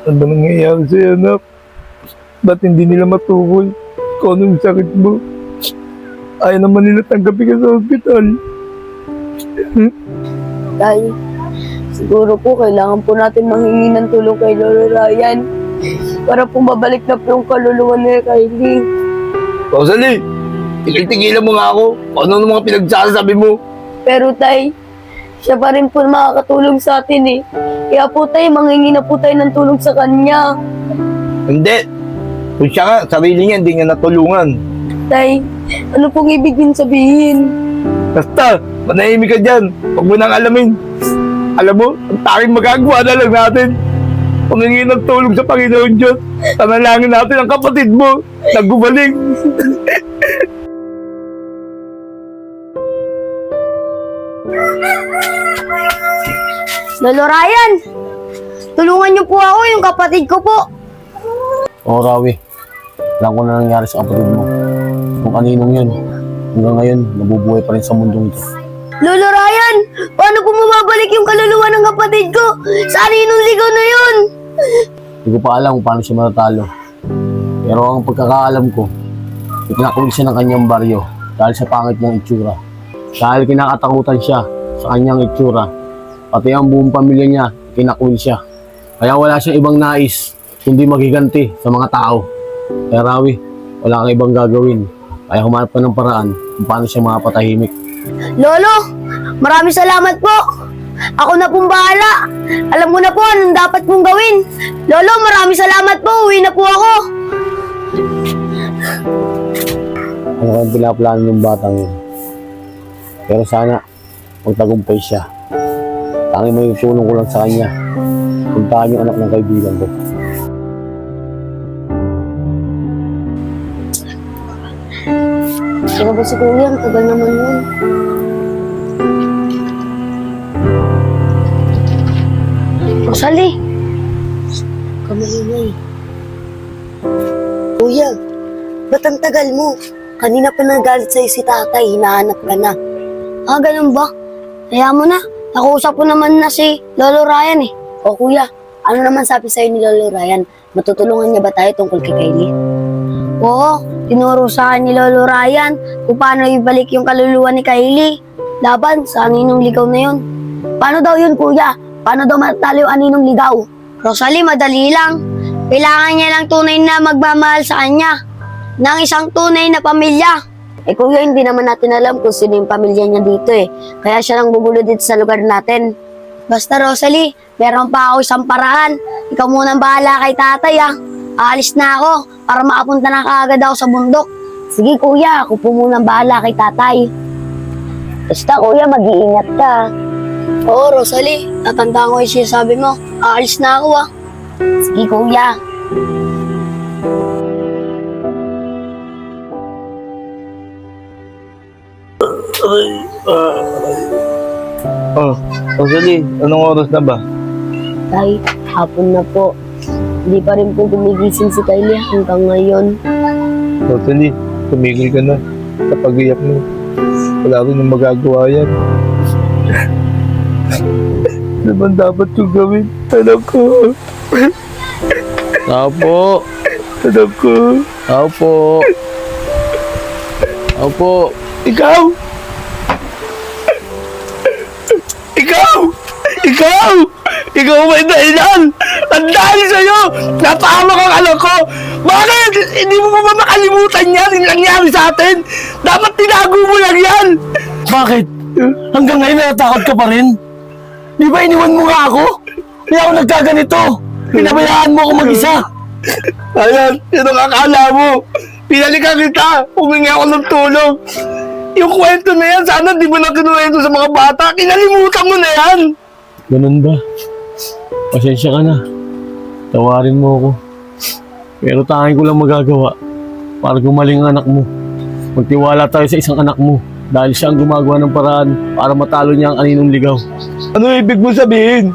Ano ba nangyayari sa'yo, anak? Ba't hindi nila matukoy kung anong sakit mo? Ayaw naman nila tanggapin ka sa ospital. Tay, siguro po kailangan po natin manghingi ng tulong kay Lolo Ryan para po mabalik na po yung kaluluwa ni Kylie. Rosalie, tigil-tigilan mo nga ako kung ano mga pinagsasabi mo. Pero tay, siya pa rin po makakatulong sa atin eh. Kaya po tay, manghingi na po tayo ng tulong sa kanya. Hindi. Kung siya nga, sarili niya, hindi niya natulungan. Tay, ano pong ibig din sabihin? Basta, manahimik ka dyan. Huwag mo nang alamin. Alam mo, ang tanging magagawa na lang natin. Pangingi ng tulong sa Panginoon Diyos. Panalangin natin ang kapatid mo na gumaling. Lolo Ryan, tulungan niyo po ako, yung kapatid ko po. Oo, Rawi. Alam ko na nangyari sa kapatid mo. Kung kaninong yun, hanggang ngayon, nabubuhay pa rin sa mundong ito. Lolo Ryan, paano po mababalik yung kaluluwa ng kapatid ko? Saan yung ligaw na yun? Hindi ko pa alam kung paano siya matatalo. Pero ang pagkakaalam ko, ikinakulig siya ng kanyang baryo dahil sa pangit niyang itsura. Dahil kinakatakutan siya sa kanyang itsura, pati ang buong pamilya niya, kinakulig siya. Kaya wala siyang ibang nais, kundi maghiganti sa mga tao. Kaya Rawi, wala kang ibang gagawin. Kaya humanap ka ng paraan kung paano siya mapatahimik. Lolo, maraming salamat po. Ako na pong bahala. Alam mo na po anong dapat pong gawin. Lolo, maraming salamat po. Uwi na po ako. Ano kayong pinaplano ng batang yun? Pero sana, magtagumpay siya. Tanging may tulong ko lang sa kanya. Puntahan yung anak ng kaibigan ko. Sino ba si Kuya? Ang tagal naman yun. Rosalie! Kamalingay. Kuya, ba't ang tagal mo? Kanina pa nagalit sa'yo si tatay, hinahanap ka na. Ah, ganun ba? Kaya mo na. Nakuusap ko naman na si Lolo Ryan eh. O kuya, ano naman sabi sa'yo ni Lolo Ryan? Matutulungan niya ba tayo tungkol kay Kylie? Oo, tinuro sa akin ni Lolo Ryan kung paano ibalik yung kaluluwa ni Kylie. Laban sa aninong ligaw na yun. Paano daw yun, kuya? Paano daw matalo yung aninong ligaw? Rosalie, madali lang. Kailangan niya lang tunay na magmamahal sa kanya ng isang tunay na pamilya. Eh kuya, hindi naman natin alam kung sino yung pamilya niya dito eh. Kaya siya lang gugulo dito sa lugar natin. Basta Rosalie, meron pa ako isang paraan. Ikaw munang bahala kay tatay ah. Aalis na ako para makapunta na kaagad ako sa bundok. Sige kuya, ako po munang bahala kay tatay. Basta kuya, mag-iingat ka. Oo Rosalie, tatandaan ko yung sinasabi mo. Aalis na ako ah. Sige kuya. Oh, Rosalie, anong oras na ba? Tay, hapon na po. Hindi pa rin po gumigising si Kylie hanggang ngayon. Rosalie, tumigil ka na sa pag-iyak mo. Wala rin yung magagawa yan. Ano ba dapat kong gawin? Anak ko. Tao po! Anak ko. Tao po! Tao po! Ikaw! Ikaw! Ikaw! Ikaw may dahilan! Ang dahil sa'yo! Napahamak ang anak ko! Bakit? Hindi mo ba makalimutan yan? Yung nangyari sa atin? Dapat tinago mo lang yan! Bakit? Hanggang ngayon natatakot ka pa rin? Di ba iniwan mo nga ako? Hindi ako nagkaganito! Pinabayaan mo ako mag-isa! Ayan, yun ang akala mo! Pinalikan kita! Humingi ako ng tulong! Yung kwento na yan, sana di mo na kinuwento sa mga bata! Kinalimutan mo na yan! Ganun ba? Pasensya ka na. Tawarin mo ako. Pero tanging ko lang magagawa para gumaling ang anak mo. Magtiwala tayo sa isang anak mo dahil siya ang gumagawa ng paraan para matalo niya ang aninong ligaw. Ano ibig mo sabihin?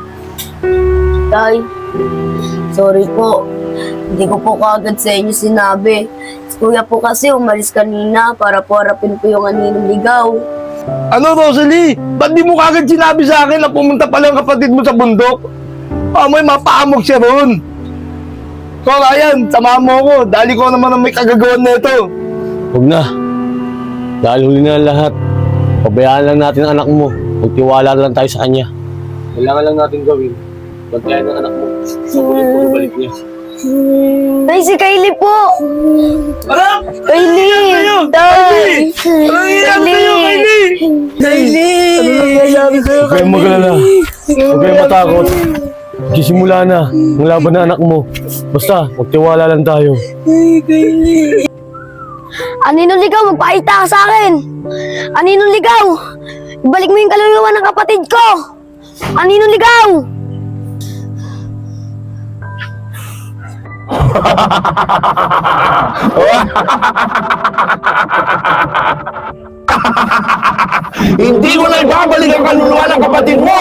Tay, sorry po. Hindi ko po kaagad sa inyo sinabi. Si Kuya po kasi umalis kanina para po harapin po yung aninong ligaw. Ano, Rosalie? Ba't di mo kagad sinabi sa akin na pumunta pala ang kapatid mo sa bundok? May mapaamok siya ron. Ko, Ryan, samahan mo ako. Dali ko naman ang may kagagawan na ito. Huwag na. Dahil huli na ang lahat. Pabayaan lang natin ang anak mo. Magtiwala lang tayo sa kanya. Kailangan lang natin gawin. Bantayan ng anak mo. Balik niya. Tay, si Kylie po! Anak! Kylie! Tay! Ano nangyayari sa'yo, Kylie? Kylie! Ano nangyayari sa'yo, Huwag kayong magalala. Huwag kayong matakot. Magsisimula na ang laban ng anak mo. Basta, magtiwala lang tayo. Aninong ligaw, magpakita ka sa akin! Aninong ligaw! Ibalik mo yung kaluluwa ng kapatid ko! Aninong ligaw! Hindi ko na ibabalik ang kaluluwa ng kapatid mo.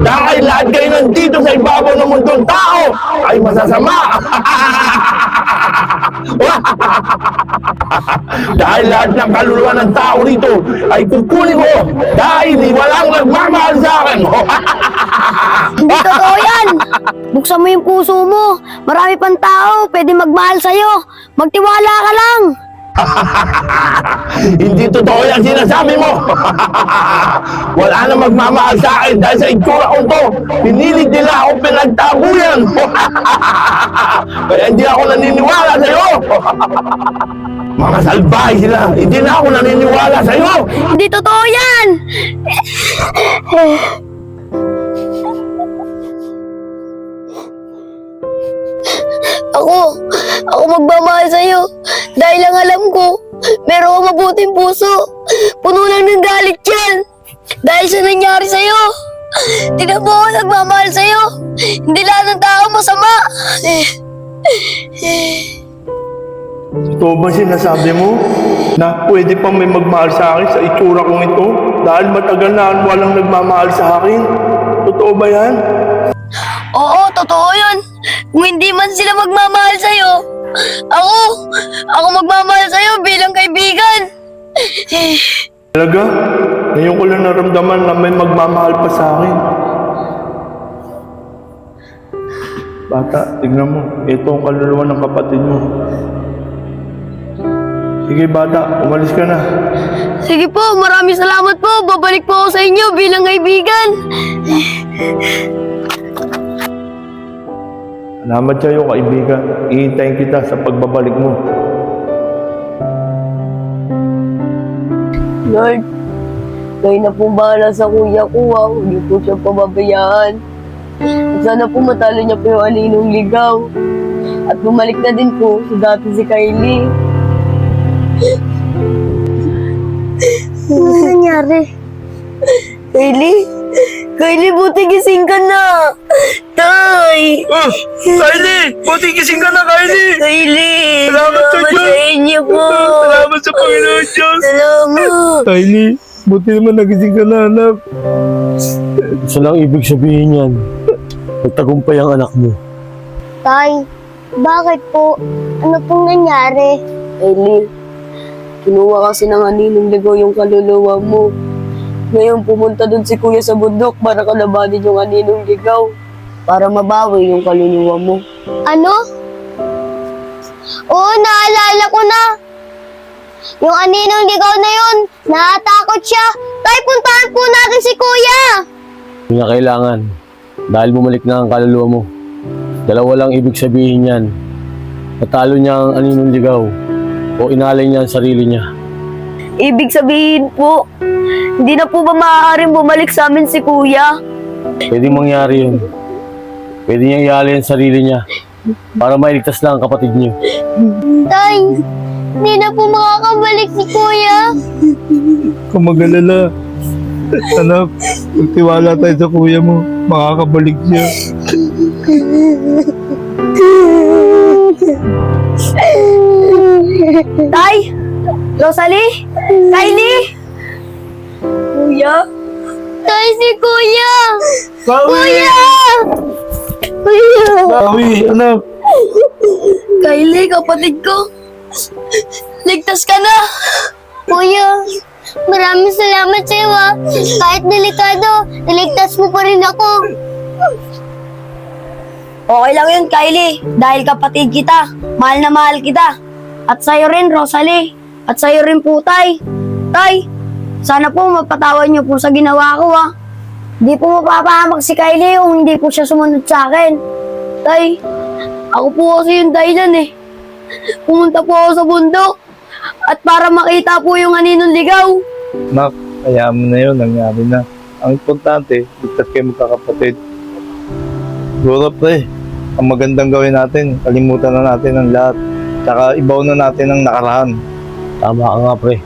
Dahil lahat kayo nandito sa ibabaw ng mundong tao ay masasama. Dahil lahat ng kaluluwa ng tao rito ay kukunin ko dahil walang nagmamahal sa akin. Hindi totoo yan! Buksan mo yung puso mo. Marami pang tao, pwede magmahal sa'yo. Magtiwala ka lang! Hindi totoo yan sinasabi mo. Wala na magmamahal sa akin dahil sa itsura ko to. Pinilit nila ako pinagtabuyan. Kaya hindi ako naniniwala sa'yo. Mga salbahe sila. Hindi na ako naniniwala sa'yo. Hindi totoo yan! Ako magmamahal sa'yo. Dahil lang alam ko, meron akong mabuting puso. Puno lang ng galit yan. Dahil sa nangyari sa'yo. Tignan mo ako nagmamahal sa'yo. Hindi lahat ng tao masama. Totoo ba sinasabi mo na pwede pang may magmahal sa akin sa itsura kong ito? Dahil matagal na walang nagmamahal sa akin. Totoo ba yan? Oo, totoo yun. Kung hindi man sila magmamahal sa'yo, ako magmamahal sa'yo bilang kaibigan. Talaga? Ngayon ko lang naramdaman na may magmamahal pa sa akin. Bata, tignan mo. Ito ang kaluluwa ng kapatid mo. Sige bata, umalis ka na. Sige po, maraming salamat po. Babalik po ako sa inyo bilang kaibigan. Salamat sa'yo kaibigan. Ihintayin kita sa pagbabalik mo. Lord, kayo na pong bahala sa kuya ko, Hindi po siya pababayaan. At sana po matalo niya po yung aninong ligaw. At bumalik na din po sa dati si Kylie. Ano nangyari? Kylie, buti gising ka na! Tay! Kylie! Buti gising ka na, Kylie! Kylie! Salamat sa Diyos! sa inyo po! Salamat sa Panginoon Diyos! Salamat! Kylie, buti naman nagising ka na, anak. Isa lang ibig sabihin yan. Nagtagumpay ang anak mo. Tay, bakit po? Ano pong nangyari? Kylie, kinuha kasi ng aninong ligaw yung kaluluwa mo. Ngayon pumunta dun si kuya sa bundok para kalabanin yung aninong ligaw. Para mabawi yung kaluluwa mo. Ano? Oo, naalala ko na. Yung aninong ligaw na yun, natatakot siya. Tay, puntahan po natin si kuya. Hindi na kailangan. Dahil bumalik na ang kaluluwa mo. Dalawa lang ibig sabihin yan. Natalo niya ang aninong ligaw o inalay niya ang sarili niya. Ibig sabihin po, hindi na po ba maaaring bumalik sa amin si kuya? Pwede mangyari yun. Pwede niya ialay ang sarili niya para mailigtas lang ang kapatid niyo. Tay, hindi na po makakabalik si kuya. Kung mag-alala, anak, magtiwala tayo sa kuya mo. Makakabalik siya. Tay! Rosalie! Kylie! Kuya? Tay, si kuya! Kuya! Kuya! Bawi, anak. Kylie, kapatid ko. Ligtas ka na! Kuya, maraming salamat sa'yo Kahit delikado, niligtas mo pa rin ako. Okay lang yun, Kylie. Dahil kapatid kita. Mahal na mahal kita. At sa'yo rin, Rosalie. At sa'yo rin po, Tay. Tay, sana po mapatawad niyo po sa ginawa ko, ha. Di po mapapahamak si Kylie kung hindi po siya sumunod sa akin. Tay, ako po kasi yung dahilan eh. Pumunta po ako sa bundok. At para makita po yung aninong ligaw. Nak, hayaan mo na yun, nangyari na. Ang importante, ligtas kayo magkakapatid. Siguro pre, ang magandang gawin natin, kalimutan na natin ang lahat. Tsaka ibaw na natin ang nakaraan. Tama ka nga, pre.